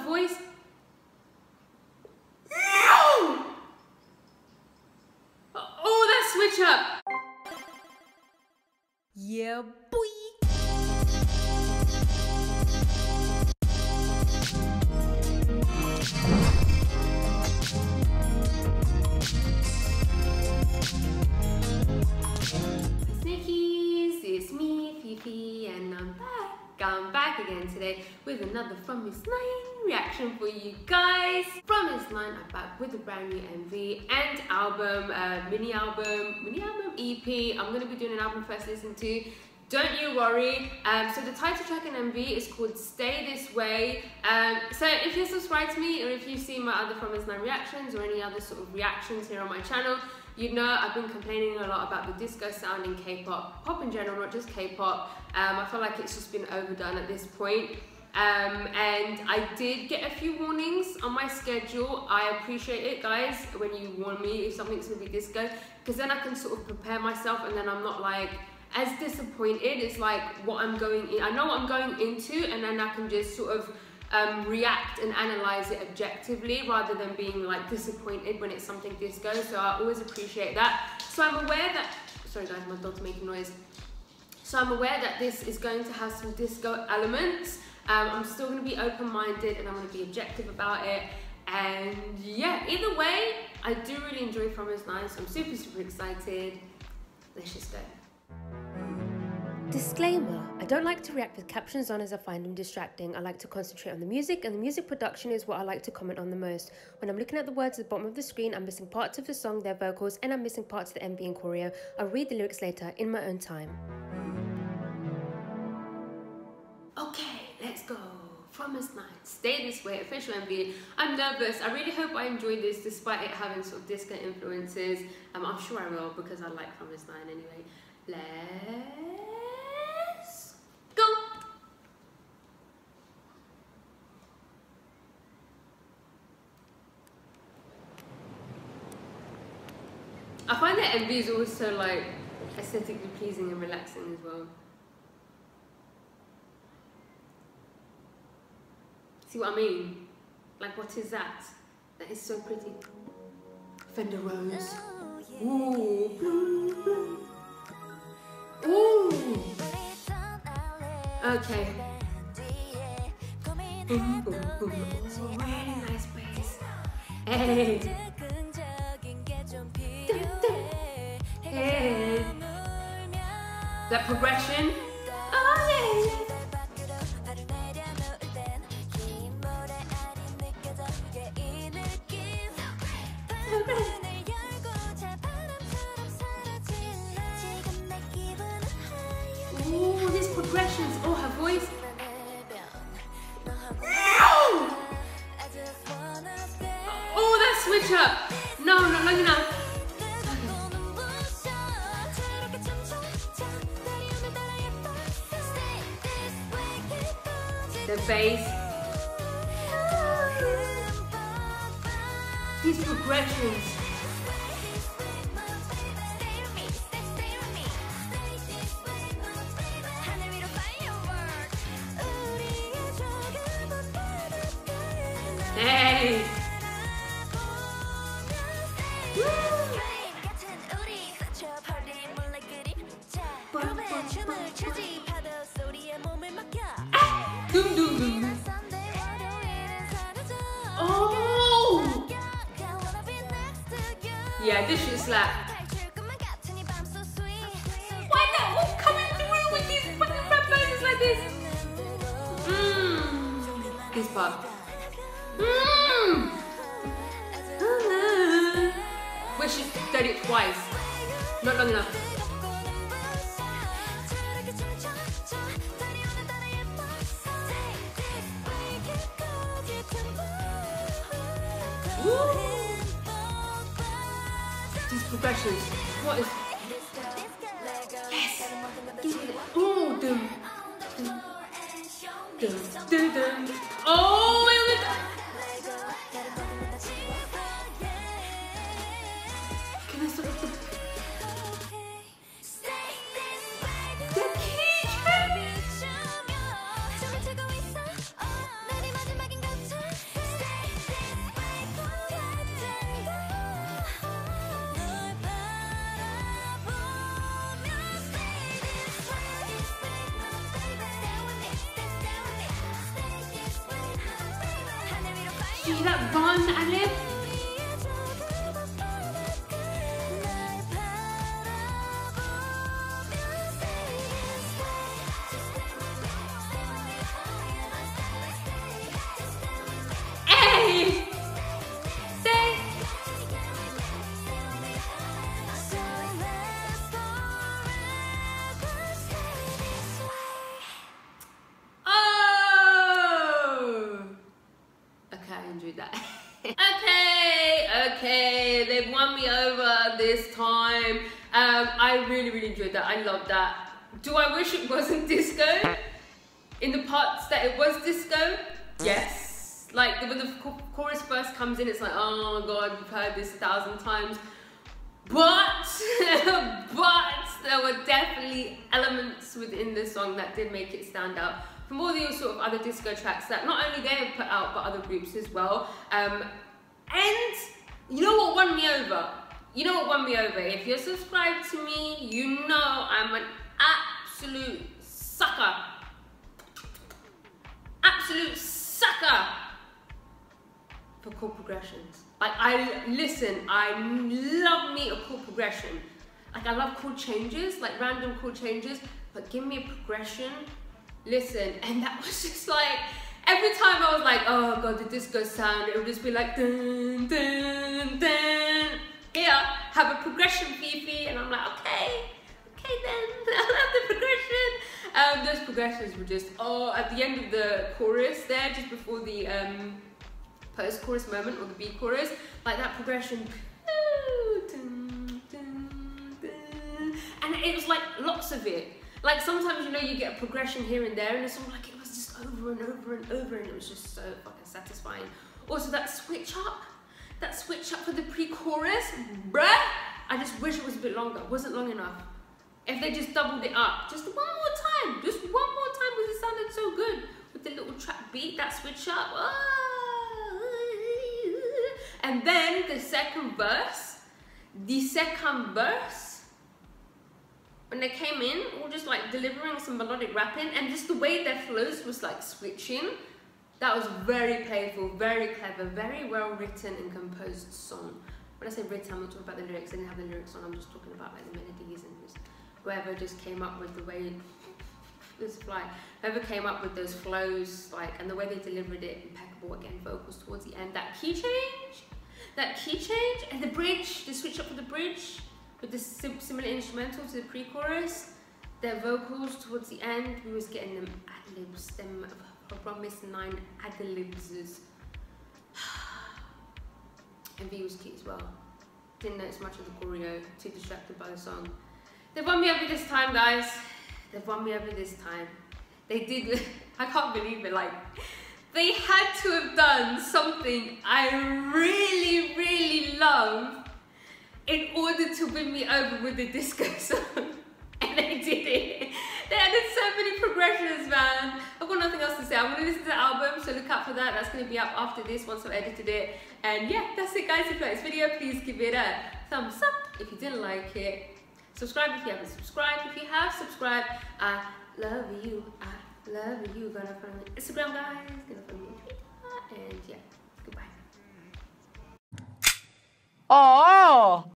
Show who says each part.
Speaker 1: her voice. No! Oh, that switch up. Yeah, boy. Sneakies, it's me, Fifi, and I'm back. I'm back again today with another Frommiss9 reaction for you guys. Frommiss9 are back with a brand new MV and album, mini album, EP. I'm gonna be doing an album first listen to. Don't you worry. So the title track and MV is called Stay This Way. So if you're subscribed to me, or if you've seen my other Frommiss9 reactions or any other sort of reactions here on my channel, you know I've been complaining a lot about the disco sound in K-pop, pop in general, not just K-pop. I feel like it's just been overdone at this point. And I did get a few warnings on my schedule. I appreciate it, guys, when you warn me if something's gonna be disco, because then I can sort of prepare myself and then I'm not like as disappointed. It's like what I'm going in, I know what I'm going into, and then I can just sort of react and analyze it objectively rather than being like disappointed when it's something disco. So I always appreciate that. So I'm aware that, sorry guys, my dog's making noise. So I'm aware that this is going to have some disco elements. I'm still going to be open-minded and I'm going to be objective about it. And yeah, either way, I do really enjoy Frommiss9, so I'm super, super excited. Let's just go.
Speaker 2: Disclaimer, I don't like to react with captions on as I find them distracting. I like to concentrate on the music, and the music production is what I like to comment on the most. When I'm looking at the words at the bottom of the screen, I'm missing parts of the song, their vocals, and I'm missing parts of the MV and choreo. I'll read the lyrics later in my own time.
Speaker 1: Okay, let's go. Frommiss9, Stay This Way, official MV. I'm nervous. I really hope I enjoy this despite it having sort of disco influences. I'm sure I will because I like Frommiss9 anyway. Let's go. I find that MV is also like aesthetically pleasing and relaxing as well. See what I mean? Like, what is that? That is so pretty. Fender Rose. Ooh. Ooh. Okay. Boom, boom, boom. Oh, really nice bass. Hey. Hey. That progression. Oh yeah. Ooh, these progressions. Oh, her voice. Oh, that switch up. No, not long enough. The bass. These progressions. Hey. Doom doom doom. Oh. Yeah, this should slap. Why not all coming through with these fucking rap lines like this? This part. Wish you did it twice. Not long enough. Woo. These progressions. What is? Yes. Oh, dum, dum, dum, dum. Oh, wait a minute. Can I stop? The key. See that run ad-lib? Hey! Stay! Oh! Okay, I enjoyed that. Okay, they've won me over this time. I really enjoyed that. I love that. Do I wish it wasn't disco? In the parts that it was disco? Yes. Like when the chorus first comes in, it's like, oh god, you've heard this 1,000 times. But there were definitely elements within the song that did make it stand out from all the sort of other disco tracks that not only they have put out, but other groups as well. And you know what won me over? You know what won me over? If you're subscribed to me, you know I'm an absolute sucker. Absolute sucker for chord progressions. Like I love me a chord progression. Like I love chord changes, like random chord changes, but give me a progression. Listen, and that was just like, every time I was like, oh god, the disco sound, it would just be like, dun, dun, dun. Here, have a progression, Fifi, and I'm like, okay then, I'll have the progression. Those progressions were just, oh, at the end of the chorus there, just before the post-chorus moment, or the B-chorus, like that progression, dun, dun, dun. And it was like lots of it. Like sometimes, you know, you get a progression here and there, and it's all like it was just over and over and over, and it was just so fucking satisfying. Also, that switch up for the pre-chorus, bruh, I just wish it was a bit longer. It wasn't long enough. If they just doubled it up, just one more time, because it sounded so good with the little trap beat, that switch up. And then the second verse, when they came in, all just like delivering some melodic rapping, and just the way their flows was like switching, that was very playful, very clever, very well written and composed song. When I say written, I'm not talking about the lyrics. I didn't have the lyrics on. I'm just talking about like the melodies and just whoever just came up with the way this fly. Whoever came up with those flows, like, and the way they delivered it, impeccable. Again, vocals towards the end, that key change, and the bridge, the switch up for the bridge with the similar instrumental to the pre-chorus. Their vocals towards the end, we was getting them ad-libs, them Promisenine ad-libs. And V was cute as well. Didn't notice much of the choreo, too distracted by the song. They won me over this time, guys. They've won me over this time. They did, I can't believe it, like, they had to have done something I really love in order to win me over with the disco song. And they did it. They added so many progressions, man. I've got nothing else to say. I'm gonna listen to the album, so look out for that. That's gonna be up after this once I've edited it. And yeah, that's it, guys. If you like this video, please give it a thumbs up if you didn't like it. Subscribe if you haven't subscribed. If you have subscribed, I love you. I love you. Gonna follow me on Instagram, guys. Gonna follow me on Twitter. And yeah, goodbye.
Speaker 3: Oh.